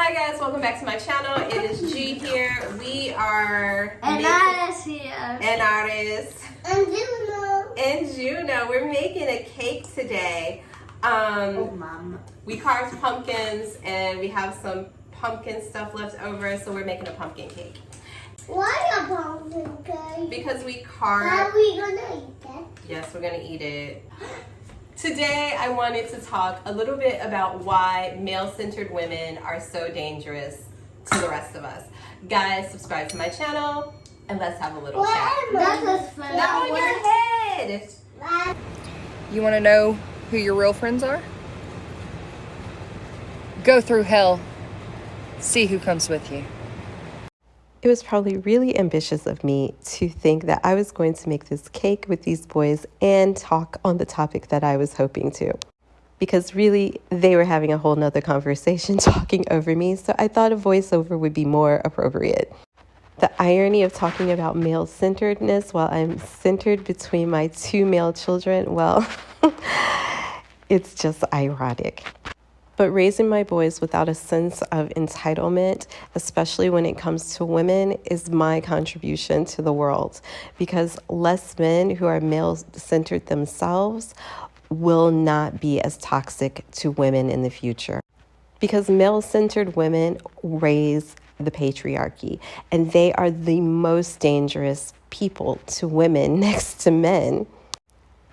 Hi guys, welcome back to my channel. It is G here. We are Aris here. And Aris. And Juno. And Juno. We're making a cake today. Mom. We carved pumpkins and we have some pumpkin stuff left over, so we're making a pumpkin cake. Why a pumpkin cake? Because we carved. Are we gonna eat it? Yes, we're gonna eat it. Today, I wanted to talk a little bit about why male-centered women are so dangerous to the rest of us. Guys, subscribe to my channel, and let's have a little chat. That's a Not on your head! You want to know who your real friends are? Go through hell. See who comes with you. It was probably really ambitious of me to think that I was going to make this cake with these boys and talk on the topic that I was hoping to. Because really, they were having a whole nother conversation talking over me, so I thought a voiceover would be more appropriate. The irony of talking about male-centeredness while I'm centered between my two male children, well, it's just ironic. But raising my boys without a sense of entitlement, especially when it comes to women, is my contribution to the world. Because less men who are male-centered themselves will not be as toxic to women in the future. Because male-centered women raise the patriarchy, and they are the most dangerous people to women next to men.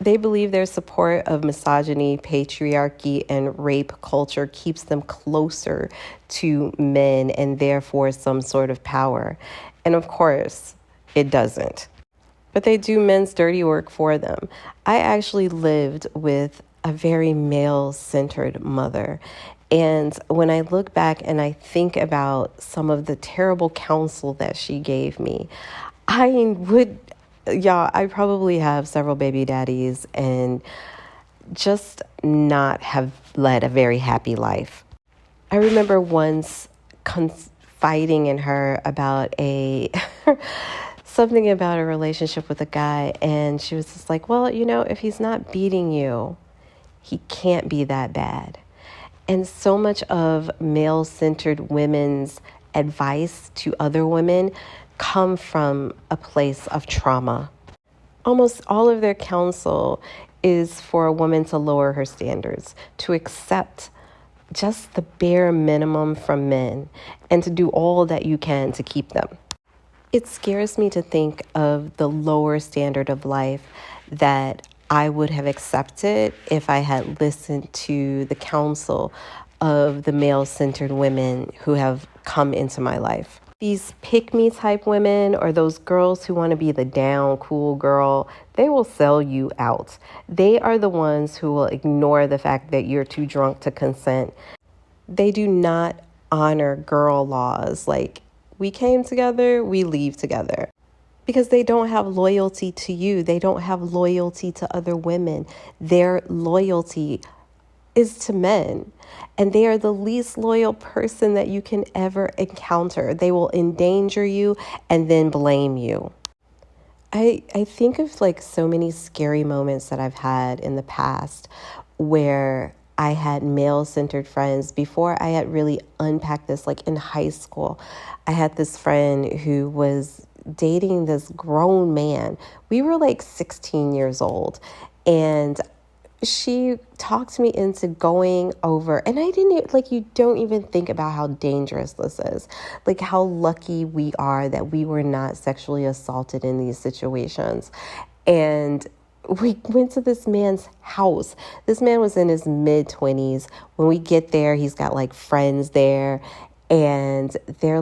They believe their support of misogyny, patriarchy, and rape culture keeps them closer to men and therefore some sort of power. And of course, it doesn't. But they do men's dirty work for them. I actually lived with a very male-centered mother. And when I look back and I think about some of the terrible counsel that she gave me, I probably have several baby daddies and just not have led a very happy life. I remember once confiding in her about something about a relationship with a guy, and she was just like, well, if he's not beating you, he can't be that bad. And so much of male-centered women's advice to other women come from a place of trauma. Almost all of their counsel is for a woman to lower her standards, to accept just the bare minimum from men, and to do all that you can to keep them. It scares me to think of the lower standard of life that I would have accepted if I had listened to the counsel of the male-centered women who have come into my life. These pick-me type women, or those girls who want to be the down, cool girl, they will sell you out. They are the ones who will ignore the fact that you're too drunk to consent. They do not honor girl laws like, we came together, we leave together. Because they don't have loyalty to you. They don't have loyalty to other women. Their loyalty is to men, and they are the least loyal person that you can ever encounter. They will endanger you and then blame you. I think of so many scary moments that I've had in the past where I had male-centered friends before I had really unpacked this. In high school, I had this friend who was dating this grown man. We were 16 years old, and she talked me into going over, and I didn't, you don't even think about how dangerous this is. How lucky we are that we were not sexually assaulted in these situations. And we went to this man's house. This man was in his mid-20s. When we get there, he's got friends there, and they're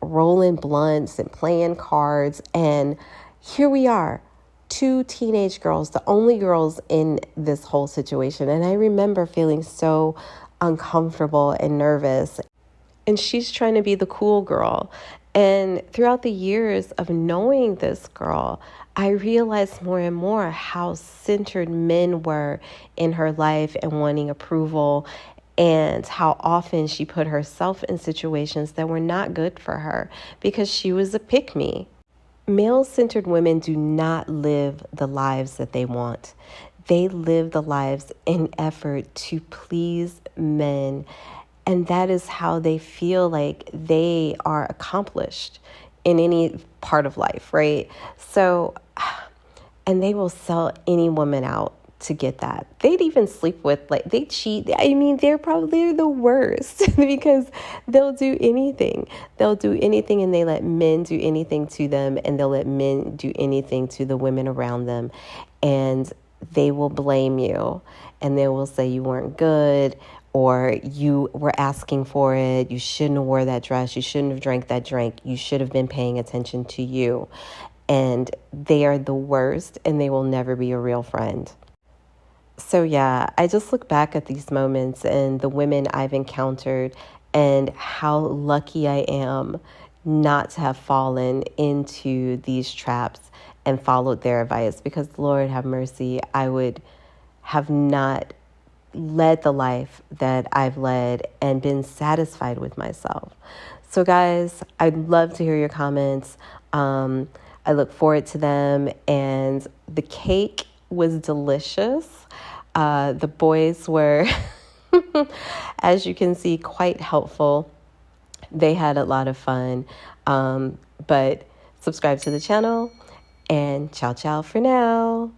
rolling blunts and playing cards. And here we are. Two teenage girls, the only girls in this whole situation. And I remember feeling so uncomfortable and nervous. And she's trying to be the cool girl. And throughout the years of knowing this girl, I realized more and more how centered men were in her life and wanting approval, and how often she put herself in situations that were not good for her because she was a pick-me. Male-centered women do not live the lives that they want. They live the lives in effort to please men And that is how they feel like they are accomplished in any part of life, right? So, and they will sell any woman out to get that. They'd even sleep with, like, they cheat. I mean, they're the worst because they'll do anything. They'll do anything, and they let men do anything to them, and they'll let men do anything to the women around them. And they will blame you, and they will say you weren't good, or you were asking for it. You shouldn't have wore that dress. You shouldn't have drank that drink. You should have been paying attention to you. And they are the worst, and they will never be a real friend. So yeah, I just look back at these moments and the women I've encountered and how lucky I am not to have fallen into these traps and followed their advice, because Lord have mercy, I would have not led the life that I've led and been satisfied with myself. So guys, I'd love to hear your comments. I look forward to them, and the cake was delicious. The boys were, as you can see, quite helpful. They had a lot of fun. But subscribe to the channel, and ciao, ciao for now.